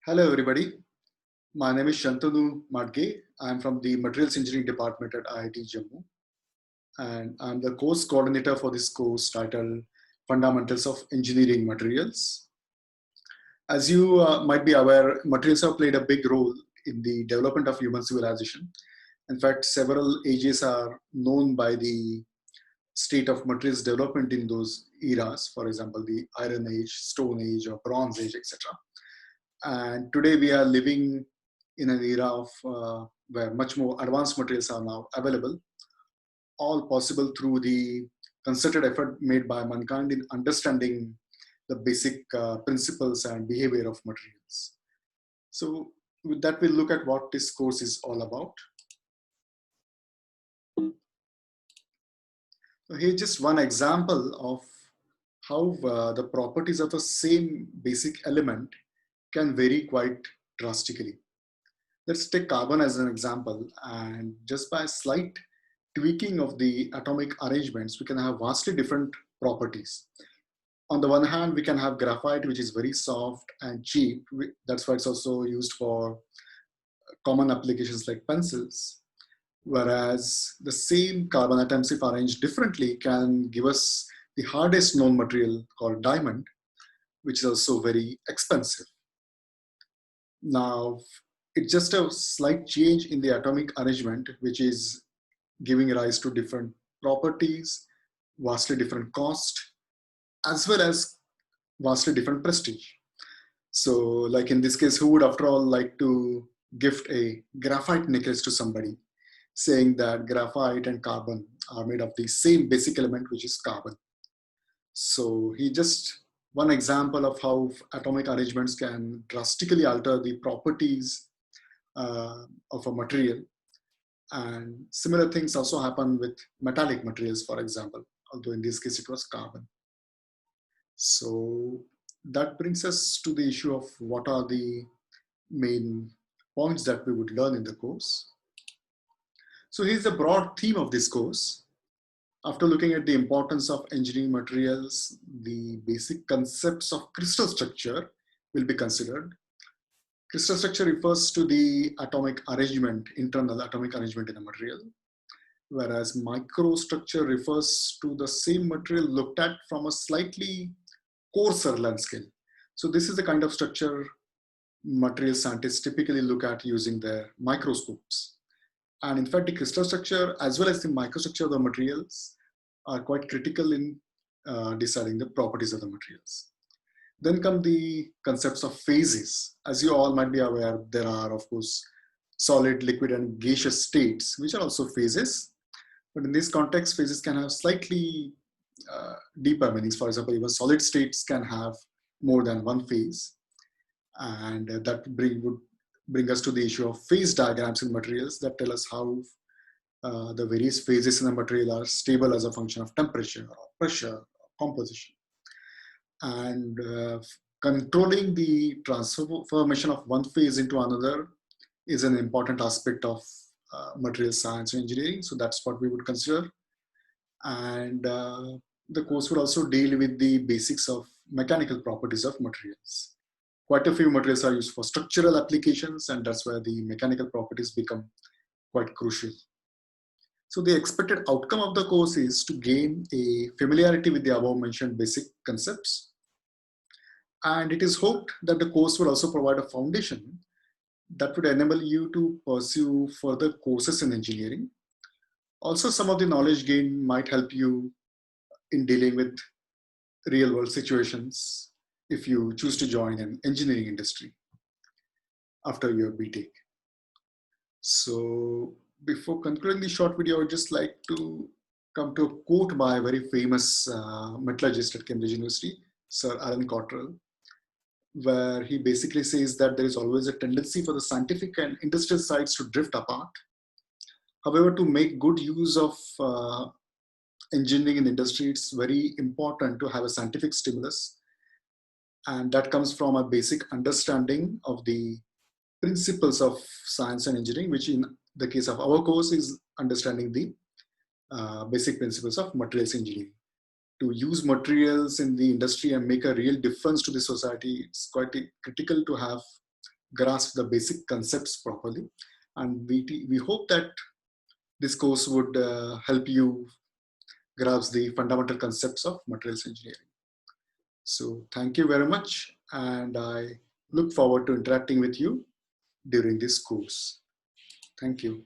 Hello, everybody. My name is Shantanu Madge. I'm from the Materials Engineering Department at IIT Jammu, and I'm the course coordinator for this course titled Fundamentals of Engineering Materials. As you might be aware, materials have played a big role in the development of human civilization. In fact, several ages are known by the state of materials development in those eras, for example, the Iron Age, Stone Age, or Bronze Age, etc. And today we are living in an era of where much more advanced materials are now available, all possible through the concerted effort made by mankind in understanding the basic principles and behavior of materials. So with that, we'll look at what this course is all about. So here's just one example of how the properties of the same basic element can vary quite drastically. Let's take carbon as an example, and just by a slight tweaking of the atomic arrangements, we can have vastly different properties. On the one hand, we can have graphite, which is very soft and cheap. That's why it's also used for common applications like pencils. Whereas the same carbon atoms, if arranged differently, can give us the hardest known material called diamond, which is also very expensive. Now, it's just a slight change in the atomic arrangement, which is giving rise to different properties, vastly different cost, as well as vastly different prestige. So like in this case, who would after all like to gift a graphite necklace to somebody, saying that graphite and carbon are made of the same basic element, which is carbon. So he just one example of how atomic arrangements can drastically alter the properties of a material. And similar things also happen with metallic materials, for example, although in this case it was carbon. So that brings us to the issue of what are the main points that we would learn in the course. So here's the broad theme of this course. After looking at the importance of engineering materials, the basic concepts of crystal structure will be considered. Crystal structure refers to the atomic arrangement, internal atomic arrangement in a material, whereas microstructure refers to the same material looked at from a slightly coarser length scale. So this is the kind of structure material scientists typically look at using their microscopes. And in fact, the crystal structure as well as the microstructure of the materials are quite critical in deciding the properties of the materials. Then come the concepts of phases. As you all might be aware, there are, of course, solid, liquid, and gaseous states, which are also phases. But in this context, phases can have slightly deeper meanings. For example, even solid states can have more than one phase. And that would bring us to the issue of phase diagrams in materials that tell us how the various phases in the material are stable as a function of temperature or pressure or composition. And controlling the transformation of one phase into another is an important aspect of material science and engineering. So that's what we would consider. And the course would also deal with the basics of mechanical properties of materials. Quite a few materials are used for structural applications, and that's where the mechanical properties become quite crucial. So the expected outcome of the course is to gain a familiarity with the above mentioned basic concepts. And it is hoped that the course will also provide a foundation that would enable you to pursue further courses in engineering. Also, some of the knowledge gained might help you in dealing with real world situations if you choose to join an engineering industry after your BTech. So before concluding the short video, I would just like to come to a quote by a very famous metallurgist at Cambridge University, Sir Alan Cottrell, where he basically says that there is always a tendency for the scientific and industrial sides to drift apart. However, to make good use of engineering in the industry, it's very important to have a scientific stimulus. And that comes from a basic understanding of the principles of science and engineering, which in the case of our course is understanding the basic principles of materials engineering. To use materials in the industry and make a real difference to the society, it's quite critical to have grasp the basic concepts properly. And we hope that this course would help you grasp the fundamental concepts of materials engineering. So thank you very much, and I look forward to interacting with you during this course. Thank you.